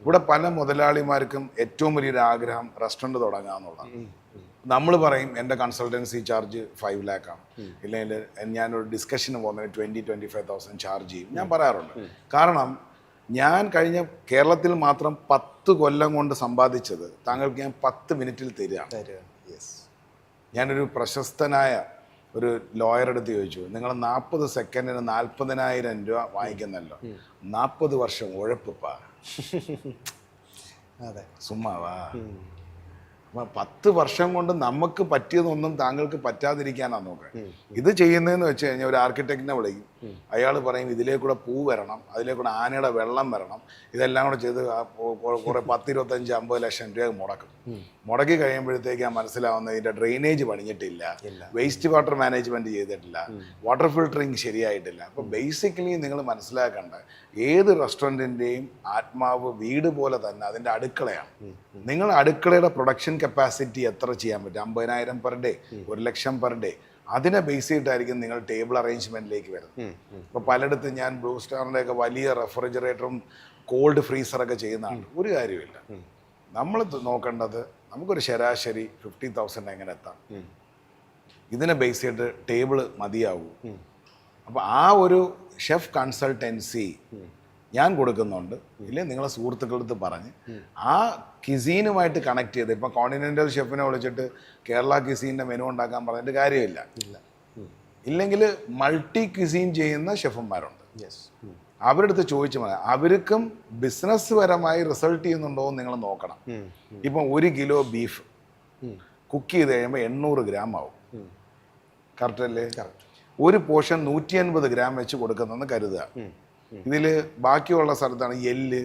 ഇവിടെ പല മുതലാളിമാർക്കും ഏറ്റവും വലിയൊരു ആഗ്രഹം റെസ്റ്റോറൻറ്റ് തുടങ്ങുക എന്നുള്ളതാണ്. നമ്മൾ പറയും എൻ്റെ കൺസൾട്ടൻസി ചാർജ് 5 ലാക്കാണ്, ഇല്ലെങ്കിൽ ഞാനൊരു ഡിസ്കഷന് പോകുന്നതിന് 20-25,000 ചാർജ് ചെയ്യും, ഞാൻ പറയാറുണ്ട്. കാരണം ഞാൻ കഴിഞ്ഞ കേരളത്തിൽ മാത്രം 10 കൊല്ലം കൊണ്ട് സമ്പാദിച്ചത് താങ്കൾക്ക് ഞാൻ 10 മിനിറ്റിൽ തരികയാണ്. ഞാനൊരു പ്രശസ്തനായ ഒരു ലോയറുടെ അടുത്ത് ചോദിച്ചു, നിങ്ങൾ 40 സെക്കൻഡിന് 40,000 രൂപ വാങ്ങിക്കുന്നല്ലോ, 40 വർഷം ഉഴപ്പിപ്പാ, അതെ സുമ്മാവാ. 10 വർഷം കൊണ്ട് നമുക്ക് പറ്റിയതൊന്നും താങ്കൾക്ക് പറ്റാതിരിക്കാനാണ് നോക്കുക. ഇത് ചെയ്യുന്നതെന്ന് വെച്ച് കഴിഞ്ഞാൽ ഒരു ആർക്കിടെക്റ്റിനെ വിളിക്കും, അയാൾ പറയും ഇതിലേക്കൂടെ പൂ വരണം, അതിലേക്കൂടെ ആനയുടെ വെള്ളം വരണം, ഇതെല്ലാം കൂടെ ചെയ്ത് കുറെ 10-25-50 ലക്ഷം രൂപ മുടക്കും. മുടക്കി കഴിയുമ്പോഴത്തേക്ക് മനസ്സിലാവുന്ന ഇതിൻ്റെ ഡ്രെയിനേജ് പണിഞ്ഞിട്ടില്ല, വേസ്റ്റ് വാട്ടർ മാനേജ്മെൻറ്റ് ചെയ്തിട്ടില്ല, വാട്ടർ ഫിൽറ്ററിങ് ശരിയായിട്ടില്ല. അപ്പോൾ ബേസിക്കലി നിങ്ങൾ മനസ്സിലാക്കേണ്ട ഏത് റെസ്റ്റോറൻറ്റിൻ്റെയും ആത്മാവ് വീട് പോലെ തന്നെ അതിൻ്റെ അടുക്കളയാണ്. നിങ്ങൾ അടുക്കളയുടെ പ്രൊഡക്ഷൻ കപ്പാസിറ്റി എത്ര ചെയ്യാൻ പറ്റും, 50,000 പെർ ഡേ, 1 ലക്ഷം പെർ ഡേ, അതിനെ ബേസ് ചെയ്തിട്ടായിരിക്കും നിങ്ങൾ ടേബിൾ അറേഞ്ച്മെൻറ്റിലേക്ക് വരുന്നത്. ഇപ്പോൾ പലയിടത്തും ഞാൻ ബ്ലൂ സ്റ്റാറിൻ്റെ ഒക്കെ വലിയ റെഫ്രിജറേറ്ററും കോൾഡ് ഫ്രീസറൊക്കെ ചെയ്യുന്നതാണ്. ഒരു കാര്യമില്ല, നമ്മൾ നോക്കേണ്ടത് നമുക്കൊരു ശരാശരി 50,000 എങ്ങനെ എത്താം, ഇതിനെ ബേസ് ചെയ്തിട്ട് ടേബിള് മതിയാവൂ. അപ്പോൾ ആ ഒരു ഷെഫ് കൺസൾട്ടൻസി ഞാൻ കൊടുക്കുന്നുണ്ട്, ഇല്ലേ നിങ്ങളെ സുഹൃത്തുക്കളടുത്ത് പറഞ്ഞ് ആ കിസീനുമായിട്ട് കണക്ട് ചെയ്ത്, ഇപ്പം കോണ്ടിനെൻ്റൽ ഷെഫിനെ വിളിച്ചിട്ട് കേരള കിസീൻ്റെ മെനു ഉണ്ടാക്കാൻ പറഞ്ഞിട്ട് കാര്യമില്ല. ഇല്ലെങ്കിൽ മൾട്ടി കിസീൻ ചെയ്യുന്ന ഷെഫന്മാരുണ്ട്, അവരുടെ അടുത്ത് ചോദിച്ചു മതി. അവർക്കും ബിസിനസ് പരമായി റിസൾട്ട് ചെയ്യുന്നുണ്ടോ എന്ന് നിങ്ങൾ നോക്കണം. ഇപ്പം 1 കിലോ ബീഫ് കുക്ക് ചെയ്ത് കഴിയുമ്പോൾ 800 ഗ്രാം ആവും, കറക്റ്റ് അല്ലേ? ഒരു പോർഷൻ 150 ഗ്രാം വെച്ച് കൊടുക്കുന്നതെന്ന് കരുതുക. ഇതിൽ ബാക്കിയുള്ള സ്ഥലത്താണ് എല്ല്,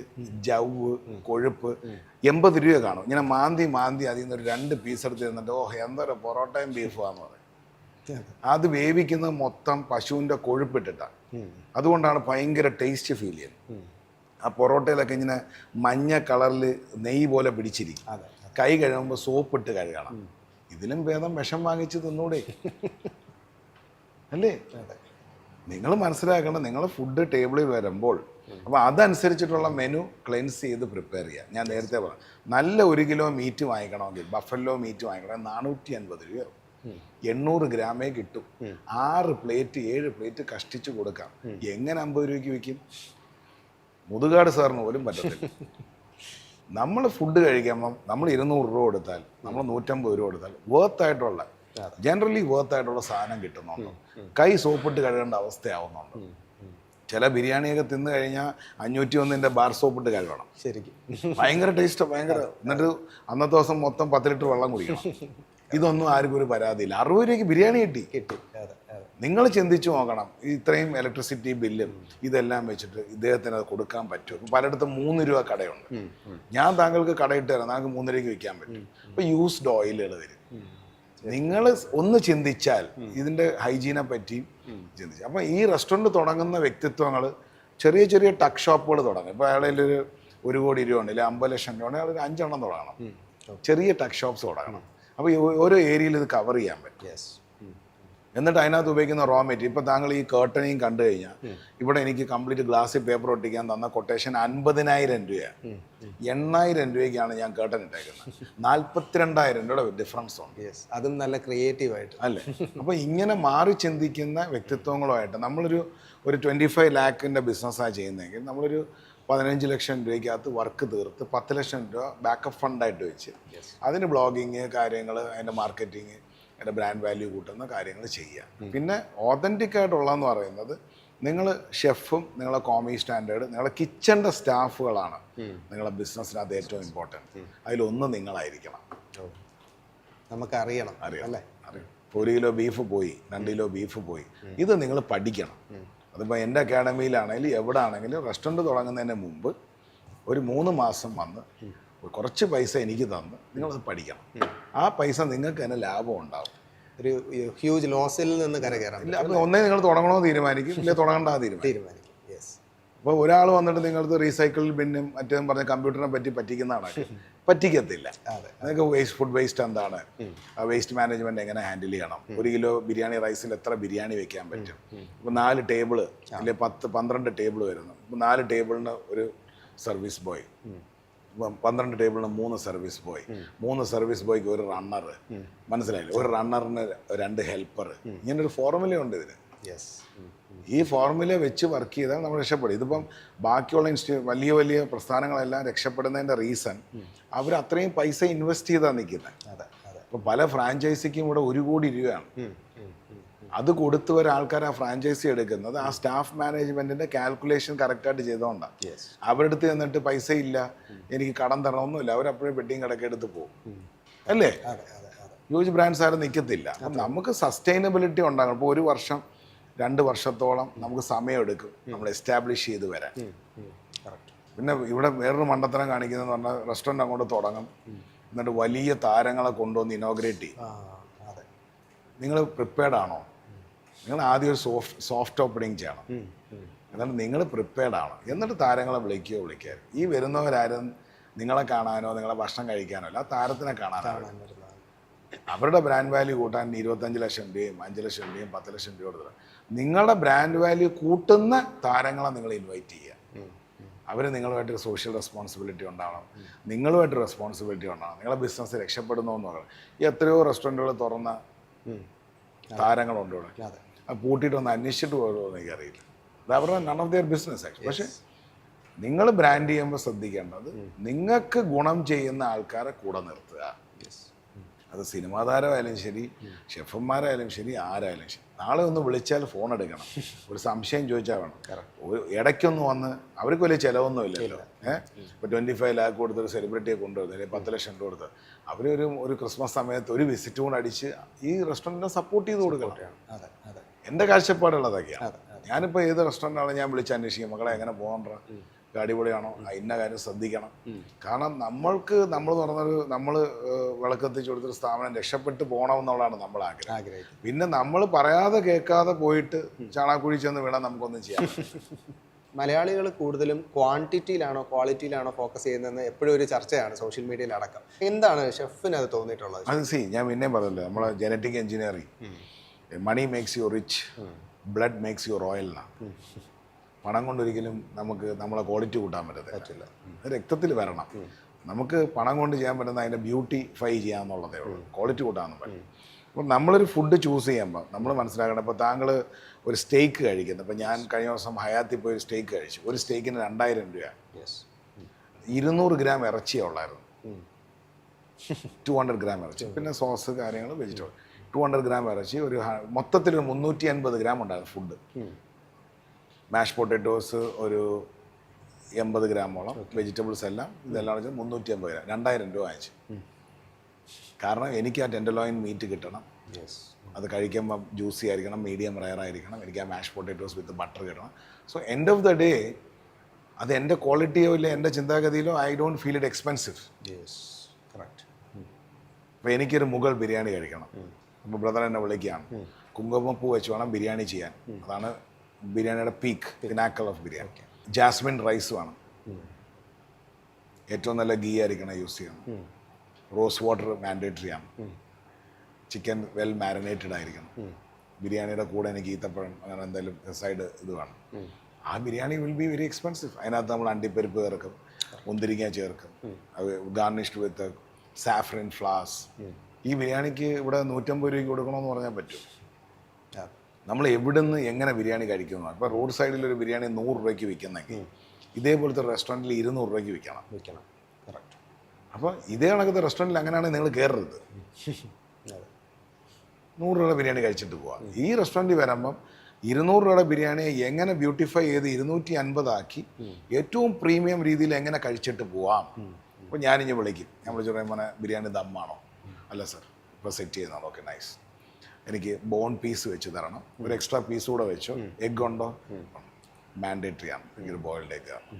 ജവ്, കൊഴുപ്പ്, 80 രൂപ കാണും. ഇങ്ങനെ മാന്തി അതിൽ നിന്ന് ഒരു 2 പീസ് എടുത്ത് തന്നിട്ട് എന്തൊരു പൊറോട്ടയും ബീഫാന്ന് പറയും. അത് വേവിക്കുന്നത് മൊത്തം പശുവിൻ്റെ കൊഴുപ്പിട്ടിട്ടാണ്. അതുകൊണ്ടാണ് ഭയങ്കര ടേസ്റ്റ് ഫീൽ ചെയ്യുന്നത്. ആ പൊറോട്ടയിലൊക്കെ ഇങ്ങനെ മഞ്ഞ കളറിൽ നെയ്യ് പോലെ പിടിച്ചിരിക്കും. കൈ കഴുകുമ്പോൾ സോപ്പിട്ട് കഴുകണം. ഇതിലും ഭേദം വിഷം വാങ്ങിച്ച് തിന്നൂടെ അല്ലേ? നിങ്ങൾ മനസ്സിലാക്കണം, നിങ്ങൾ ഫുഡ് ടേബിളിൽ വരുമ്പോൾ അപ്പോൾ അതനുസരിച്ചിട്ടുള്ള മെനു ക്ലെൻസ് ചെയ്ത് പ്രിപ്പയർ ചെയ്യുക. ഞാൻ നേരത്തെ പറഞ്ഞു, നല്ല 1 കിലോ മീറ്റ് വാങ്ങിക്കണമെങ്കിൽ, ബഫല്ലോ മീറ്റ് വാങ്ങിക്കണമെങ്കിൽ 450 രൂപ, 800 ഗ്രാമേ കിട്ടും. 6 പ്ലേറ്റ് 7 പ്ലേറ്റ് കഷ്ടിച്ച് കൊടുക്കാം. എങ്ങനെ 50 രൂപയ്ക്ക് വിൽക്കും? മുതുകാട് സാറിന് പോലും പറ്റത്തില്ല. നമ്മൾ ഫുഡ് കഴിക്കുമ്പം നമ്മൾ 200 രൂപ കൊടുത്താൽ, നമ്മൾ 150 രൂപ കൊടുത്താൽ വർത്തായിട്ടുള്ള, ജനറലി വർത്തായിട്ടുള്ള സാധനം കിട്ടുന്നുണ്ട്. കൈ സോപ്പിട്ട് കഴുകേണ്ട അവസ്ഥയാവുന്നുണ്ട്. ചില ബിരിയാണിയൊക്കെ തിന്നു കഴിഞ്ഞാൽ 501 ബാർ സോപ്പിട്ട് കഴുകണം. ശരിക്കും ഭയങ്കര ടേസ്റ്റ്, ഭയങ്കര. എന്നിട്ട് അന്നത്തെ ദിവസം മൊത്തം 10 ലിറ്റർ വെള്ളം കുടിക്കണം. ഇതൊന്നും ആർക്കും ഒരു പരാതിയില്ല. 60 രൂപയ്ക്ക് ബിരിയാണി കിട്ടി. നിങ്ങൾ ചിന്തിച്ചു നോക്കണം, ഇത്രയും ഇലക്ട്രിസിറ്റി ബില്ലും ഇതെല്ലാം വെച്ചിട്ട് ഇദ്ദേഹത്തിന് അത് കൊടുക്കാൻ പറ്റും. പലയിടത്തും 3 രൂപ കടയുണ്ട്. ഞാൻ താങ്കൾക്ക് കടയിട്ട് തരാം, താങ്കൾക്ക് 3 രൂപയ്ക്ക് വിൽക്കാൻ പറ്റും. ഇപ്പോൾ യൂസ്ഡ് ഓയിലുകൾ തരും. നിങ്ങൾ ഒന്ന് ചിന്തിച്ചാൽ ഇതിൻ്റെ ഹൈജീനെ പറ്റിയും ചിന്തിച്ചു. അപ്പം ഈ റെസ്റ്റോറൻറ്റ് തുടങ്ങുന്ന വ്യക്തിത്വങ്ങൾ ചെറിയ ചെറിയ ടക്ക് ഷോപ്പുകൾ തുടങ്ങും. ഇപ്പോൾ അയാളെ 1 കോടി രൂപ ഉണ്ട്, അല്ലെങ്കിൽ 50 ലക്ഷം രൂപ ഉണ്ട്, അയാൾ 5 എണ്ണം തുടങ്ങണം. ചെറിയ ടക്ക് ഷോപ്സ് തുടങ്ങണം. അപ്പോൾ ഓരോ ഏരിയയിൽ ഇത് കവർ ചെയ്യാൻ പറ്റും. എന്നിട്ട് അതിനകത്ത് ഉപയോഗിക്കുന്ന റോ മെറ്റീരിയൽ, ഇപ്പോൾ താങ്കൾ ഈ കേർട്ടനെയും കണ്ടു കഴിഞ്ഞാൽ ഇവിടെ എനിക്ക് കംപ്ലീറ്റ് ഗ്ലാസ്സിൽ പേപ്പർ ഒട്ടിക്കാൻ തന്ന കൊട്ടേഷൻ 50,000 രൂപയാണ്. 8,000 രൂപയ്ക്കാണ് ഞാൻ കേർട്ടൻ ഇട്ടേക്കുന്നത്. 42,000 രൂപയുടെ ഡിഫറൻസ് ഉണ്ട്. അതും നല്ല ക്രിയേറ്റീവായിട്ട് അല്ലേ? അപ്പോൾ ഇങ്ങനെ മാറി ചിന്തിക്കുന്ന വ്യക്തിത്വങ്ങളുമായിട്ട് നമ്മളൊരു 25 ലാഖിൻ്റെ ബിസിനസ്സാണ് ചെയ്യുന്നതെങ്കിൽ നമ്മളൊരു 15 ലക്ഷം രൂപയ്ക്കകത്ത് വർക്ക് തീർത്ത് 10 ലക്ഷം രൂപ ബാക്കപ്പ് ഫണ്ടായിട്ട് വെച്ച് അതിന് ബ്ലോഗിങ് കാര്യങ്ങൾ, അതിൻ്റെ മാർക്കറ്റിങ്, അതിൻ്റെ ബ്രാൻഡ് വാല്യൂ കൂട്ടുന്ന കാര്യങ്ങൾ ചെയ്യാം. പിന്നെ ഓതൻറ്റിക് ആയിട്ടുള്ളതെന്ന് പറയുന്നത് നിങ്ങൾ ഷെഫും നിങ്ങളെ കോമി സ്റ്റാൻഡേർഡ്, നിങ്ങളെ കിച്ചൻ്റെ സ്റ്റാഫുകളാണ് നിങ്ങളെ ബിസിനസ്സിനകത്ത് ഏറ്റവും ഇമ്പോർട്ടൻറ്റ്. അതിലൊന്ന് നിങ്ങളായിരിക്കണം. നമുക്കറിയണം അല്ലേ? അറിയാം. 1 കിലോ ബീഫ് പോയി, 2 കിലോ ബീഫ് പോയി, ഇത് നിങ്ങൾ പഠിക്കണം. അതിപ്പോൾ എൻ്റെ അക്കാഡമിയിലാണെങ്കിലും എവിടെ ആണെങ്കിലും റെസ്റ്റോറൻറ്റ് തുടങ്ങുന്നതിന് മുമ്പ് ഒരു 3 മാസം വന്ന് കുറച്ച് പൈസ എനിക്ക് തന്ന് നിങ്ങളത് പഠിക്കണം. ആ പൈസ നിങ്ങൾക്ക് തന്നെ ലാഭം ഉണ്ടാവും. ഒരു ഹ്യൂജ് ലോസിൽ നിന്ന് കരകയറാം. ഇല്ല, അപ്പോൾ ഒന്നേ നിങ്ങൾ തുടങ്ങണമെന്ന് തീരുമാനിക്കും, ഇല്ലേ തുടങ്ങേണ്ട തീരുമാനിക്കും. അപ്പോൾ ഒരാൾ വന്നിട്ട് നിങ്ങൾക്ക് റീസൈക്കിൾ ബിന്നും മറ്റേതും പറഞ്ഞ കമ്പ്യൂട്ടറിനെ പറ്റി പറ്റിക്കുന്നതാണ്. പറ്റിക്കത്തില്ല. നിങ്ങൾക്ക് ഫുഡ് വേസ്റ്റ് എന്താണ്, വേസ്റ്റ് മാനേജ്മെൻറ്റ് എങ്ങനെ ഹാൻഡിൽ ചെയ്യണം, 1 കിലോ ബിരിയാണി റൈസിൽ എത്ര ബിരിയാണി വെക്കാൻ പറ്റും, ഇപ്പോൾ 4 ടേബിള് അല്ലെങ്കിൽ 10-12 ടേബിൾ വരുന്നു, ഇപ്പോൾ 4 ടേബിളിന് ഒരു സർവീസ് ബോയ്, 12 ടേബിളിന് 3 സർവീസ് ബോയ്, 3 സർവീസ് ബോയ്ക്ക് ഒരു റണ്ണർ, മനസ്സിലായില്ലേ, ഒരു റണ്ണറിന് 2 ഹെൽപ്പർ, ഇങ്ങനൊരു ഫോർമുലയുണ്ട് ഇതിന്. യെസ്. ഈ ഫോർമുല വെച്ച് വർക്ക് ചെയ്താൽ നമ്മൾ രക്ഷപ്പെടും. ഇതിപ്പം ബാക്കിയുള്ള വലിയ വലിയ പ്രസ്ഥാനങ്ങളെല്ലാം രക്ഷപ്പെടുന്നതിൻ്റെ റീസൺ അവർ അത്രയും പൈസ ഇൻവെസ്റ്റ് ചെയ്താണ് നിൽക്കുന്നത്. അതെ അതെ. ഇപ്പം പല ഫ്രാഞ്ചൈസിക്കും ഇവിടെ 1 കോടി രൂപയാണ്. അത് കൊടുത്ത് ഒരാൾക്കാർ ആ ഫ്രാഞ്ചൈസി എടുക്കുന്നത് ആ സ്റ്റാഫ് മാനേജ്മെന്റിന്റെ കാൽക്കുലേഷൻ കറക്റ്റായിട്ട് ചെയ്തുകൊണ്ടാണ്. അവരുടെ അടുത്ത് ചെന്നിട്ട് പൈസ ഇല്ല, എനിക്ക് കടം തരണമെന്നില്ല, അവരപ്പോഴും പെട്ടിയും കടക്കെ എടുത്ത് പോകും അല്ലേ. ഹ്യൂജ് ബ്രാൻഡ്സ് ആരും നിൽക്കത്തില്ല. അപ്പം നമുക്ക് സസ്റ്റൈനബിലിറ്റി ഉണ്ടാകണം. ഇപ്പോൾ 1 വർഷം 2 വർഷത്തോളം നമുക്ക് സമയമെടുക്കും നമ്മൾ എസ്റ്റാബ്ലിഷ് ചെയ്ത് വരാൻ. പിന്നെ ഇവിടെ വേറൊരു മണ്ടത്തരം കാണിക്കുന്നതെന്ന് പറഞ്ഞാൽ റെസ്റ്റോറൻറ്റ് അങ്ങോട്ട് തുടങ്ങും, എന്നിട്ട് വലിയ താരങ്ങളെ കൊണ്ടുവന്ന് ഇനോഗ്രേറ്റ് ചെയ്യും. നിങ്ങൾ പ്രിപ്പയർഡ് ആണോ? നിങ്ങൾ ആദ്യം ഒരു സോഫ്റ്റ് ഓപ്പണിങ് ചെയ്യണം, എന്നിട്ട് നിങ്ങൾ പ്രിപ്പയർഡ് ആണോ, എന്നിട്ട് താരങ്ങളെ വിളിക്കുക. ഈ വരുന്നവരാരും നിങ്ങളെ കാണാനോ നിങ്ങളെ ഭക്ഷണം കഴിക്കാനോ അല്ല, താരത്തിനെ കാണാനോ. അവരുടെ ബ്രാൻഡ് വാല്യൂ കൂട്ടാൻ 25 ലക്ഷം രൂപയും 5 ലക്ഷം രൂപയും 10 ലക്ഷം രൂപ കൊടുത്തത്. നിങ്ങളുടെ ബ്രാൻഡ് വാല്യൂ കൂട്ടുന്ന താരങ്ങളെ നിങ്ങൾ ഇൻവൈറ്റ് ചെയ്യുക. അവർ നിങ്ങളുമായിട്ട് സോഷ്യൽ റെസ്പോൺസിബിലിറ്റി ഉണ്ടാവണം, നിങ്ങളുമായിട്ട് റെസ്പോൺസിബിലിറ്റി ഉണ്ടാവണം, നിങ്ങളെ ബിസിനസ് രക്ഷപ്പെടുന്നു എന്ന് പറയണം. ഈ എത്രയോ റെസ്റ്റോറൻറ്റുകൾ തുറന്ന താരങ്ങളുണ്ട് ഇവിടെ. അത് പൂട്ടിയിട്ട് ഒന്ന് അന്വേഷിച്ചിട്ട് പോലും എനിക്കറിയില്ല. അത് അവരുടെ none of their business actually. പക്ഷെ നിങ്ങൾ ബ്രാൻഡ് ചെയ്യുമ്പോൾ ശ്രദ്ധിക്കേണ്ടത് നിങ്ങൾക്ക് ഗുണം ചെയ്യുന്ന ആൾക്കാരെ കൂടെ നിർത്തുക. അത് സിനിമാ താരമായാലും ശരി, ഷെഫന്മാരായാലും ശരി, ആരായാലും ശരി. നാളെ ഒന്ന് വിളിച്ചാൽ ഫോൺ എടുക്കണം, ഒരു സംശയം ചോദിച്ചാൽ വേണം. ഇടയ്ക്കൊന്ന് വന്ന് അവർക്ക് വലിയ ചിലവൊന്നും ഇല്ലല്ലോ. ഇപ്പോൾ 25 ലാഖ് കൊടുത്തൊരു സെലിബ്രിറ്റിയെ കൊണ്ടുവരുന്നത്, അല്ലെങ്കിൽ 10 ലക്ഷം രൂപ കൊടുത്ത് ഒരു ക്രിസ്മസ് സമയത്ത് ഒരു വിസിറ്റ് കൂടെ അടിച്ച് ഈ റെസ്റ്റോറൻറ്റിനെ സപ്പോർട്ട് ചെയ്ത് കൊടുക്കണം. എൻ്റെ കാഴ്ചപ്പാടുള്ളതൊക്കെയാണ്. ഞാനിപ്പോൾ ഏത് റെസ്റ്റോറൻ്റാണ് ഞാൻ വിളിച്ച് അന്വേഷിക്കും, മക്കളെ എങ്ങനെ പോകണ്ട, അടിപൊളിയാണോ, ഇന്ന കാര്യം ശ്രദ്ധിക്കണം. കാരണം നമ്മൾ നമ്മൾ വിളക്കെത്തിച്ച് കൊടുത്തൊരു സ്ഥാപനം രക്ഷപ്പെട്ട് പോകണമെന്നുള്ളതാണ് നമ്മൾ ആഗ്രഹം. പിന്നെ നമ്മൾ പറയാതെ കേൾക്കാതെ പോയിട്ട് ചാണാക്കുഴി ചെന്ന് വേണം നമുക്കൊന്നും ചെയ്യാൻ. മലയാളികൾ കൂടുതലും ക്വാണ്ടിറ്റിയിലാണോ ക്വാളിറ്റിയിലാണോ ഫോക്കസ് ചെയ്യുന്നതെന്ന് എപ്പോഴും ഒരു ചർച്ചയാണ് സോഷ്യൽ മീഡിയയിൽ അടക്കം. എന്താണ് ഷെഫിന് അത് തോന്നിയിട്ടുള്ളത്? അത് ഞാൻ പിന്നെയും പറഞ്ഞല്ലോ, നമ്മളെ genetic engineering, money makes you rich, blood makes you royal എന്നാണ്. പണം കൊണ്ടൊരിക്കലും നമുക്ക് നമ്മളെ ക്വാളിറ്റി കൂട്ടാൻ പറ്റില്ല. രക്തത്തിൽ വരണം. നമുക്ക് പണം കൊണ്ട് ചെയ്യാൻ പറ്റുന്ന അതിൻ്റെ ബ്യൂട്ടിഫൈ ചെയ്യാന്നുള്ളതേ ഉള്ളൂ, ക്വാളിറ്റി കൂട്ടാമെന്ന് പറയും. അപ്പോൾ നമ്മളൊരു ഫുഡ് ചൂസ് ചെയ്യുമ്പോൾ നമ്മൾ മനസ്സിലാക്കണം. ഇപ്പോൾ താങ്കൾ ഒരു സ്റ്റേക്ക് കഴിക്കുന്നത്, ഇപ്പോൾ ഞാൻ കഴിഞ്ഞ ദിവസം ഹയാത്തിൽ പോയി ഒരു സ്റ്റേക്ക് കഴിച്ചു. ഒരു സ്റ്റേക്കിന് 2000 രൂപ. 200 ഗ്രാം ഇറച്ചിയാണ് ഉള്ളായിരുന്നു, 200 ഗ്രാം ഇറച്ചി, പിന്നെ സോസ് കാര്യങ്ങൾ വെജിറ്റബിൾ. 200 ഗ്രാം ഇറച്ചി, മൊത്തത്തിൽ 350 ഗ്രാം ഉണ്ടായിരുന്നു ഫുഡ്. മാഷ് പൊട്ടറ്റോസ് ഒരു 80 ഗ്രാമോളം, വെജിറ്റബിൾസ് എല്ലാം ഇതെല്ലാം വെച്ചാൽ 350 ഗ്രാം, 2000 രൂപ വാങ്ങിച്ചു. കാരണം എനിക്ക് ആ ടെൻഡർലോയിൻ മീറ്റ് കിട്ടണം, അത് കഴിക്കുമ്പം ജ്യൂസി ആയിരിക്കണം, മീഡിയം റയർ ആയിരിക്കണം, എനിക്ക് ആ മാഷ് പൊട്ടറ്റോസ് വിത്ത് ബട്ടർ കിട്ടണം. So end of the day അത് എൻ്റെ ക്വാളിറ്റിയോ ഇല്ല എൻ്റെ ചിന്താഗതിയിലോ I don't feel it expensive. അപ്പോൾ എനിക്കൊരു മുഗൾ ബിരിയാണി കഴിക്കണം. അപ്പോൾ ബ്രദർ എന്നെ വിളിക്കുകയാണ്, കുങ്കുമപ്പൂ വെച്ച് വേണം ബിരിയാണി ചെയ്യാൻ, അതാണ് ബിരിയാണിയുടെ peak, pinnacle of biryani. Jasmine rice വേണം, ഏറ്റവും നല്ല ഗീ ആയിരിക്കണം യൂസ് ചെയ്യണം, റോസ് വാട്ടർ മാൻഡേറ്ററി ആണ്, ചിക്കൻ വെൽ മാരിനേറ്റഡ് ആയിരിക്കണം, ബിരിയാണിയുടെ കൂടെ എനിക്ക് ഈത്തപ്പഴം അങ്ങനെ എന്തെങ്കിലും സൈഡ് ഇത് വേണം. ആ biryani will be very expensive. അതിനകത്ത് നമ്മൾ അണ്ടിപ്പരിപ്പ് ചേർക്കും, മുന്തിരിങ്ങ ചേർക്കും, അത് ഗാർണിഷ്ഡ് വിത്ത് സാഫ്രൻ ഫ്ലവേഴ്സ്. ഈ ബിരിയാണിക്ക് ഇവിടെ 150 രൂപയ്ക്ക് കൊടുക്കണമെന്ന് പറഞ്ഞാൽ പറ്റും. നമ്മൾ എവിടെ നിന്ന് എങ്ങനെ ബിരിയാണി കഴിക്കുന്നു. ഇപ്പോൾ റോഡ് സൈഡിൽ ഒരു ബിരിയാണി 100 രൂപയ്ക്ക് വിൽക്കുന്നെങ്കിൽ ഇതേപോലത്തെ റെസ്റ്റോറൻറ്റിൽ 200 രൂപയ്ക്ക് വിൽക്കണം. കറക്റ്റ്. അപ്പോൾ ഇതേ കണക്കത്തെ റെസ്റ്റോറൻറ്റിൽ അങ്ങനെയാണെങ്കിൽ നിങ്ങൾ കയറരുത്, 100 രൂപയുടെ ബിരിയാണി കഴിച്ചിട്ട് പോവാം. ഈ റെസ്റ്റോറൻറ്റിൽ വരുമ്പം 200 രൂപയുടെ ബിരിയാണിയെ എങ്ങനെ ബ്യൂട്ടിഫൈ ചെയ്ത് 250 ആക്കി ഏറ്റവും പ്രീമിയം രീതിയിൽ എങ്ങനെ കഴിച്ചിട്ട് പോവാം. അപ്പോൾ ഞാനിഞ്ഞ് വിളിക്കും, ഞാൻ വിളിച്ചു പറയുമ്പോൾ ബിരിയാണി ദമ്മാണോ? അല്ല സർ, ഇപ്പോൾ സെറ്റ് ചെയ്യുന്നതാണോ? ഓക്കെ നൈസ്, എനിക്ക് ബോൺ പീസ് വെച്ച് തരണം, ഒരു എക്സ്ട്രാ പീസ് കൂടെ വെച്ചോ, എഗ് ഉണ്ടോ? മാൻഡേറ്ററി ആണ്, എനിക്കൊരു ബോയിൽഡ് എഗ് ആണ്.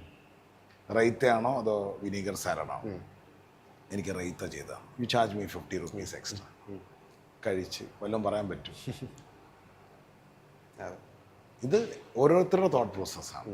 റൈത്ത ആണോ അതോ വിനീഗർ സാലഡാണോ? എനിക്ക് റൈത്ത ചെയ്താൽ you charge me 50 rupees extra. കഴിച്ച് വല്ലതും പറയാൻ പറ്റും. ഇത് ഓരോരുത്തരുടെ തോട്ട് പ്രോസസ്സാണ്.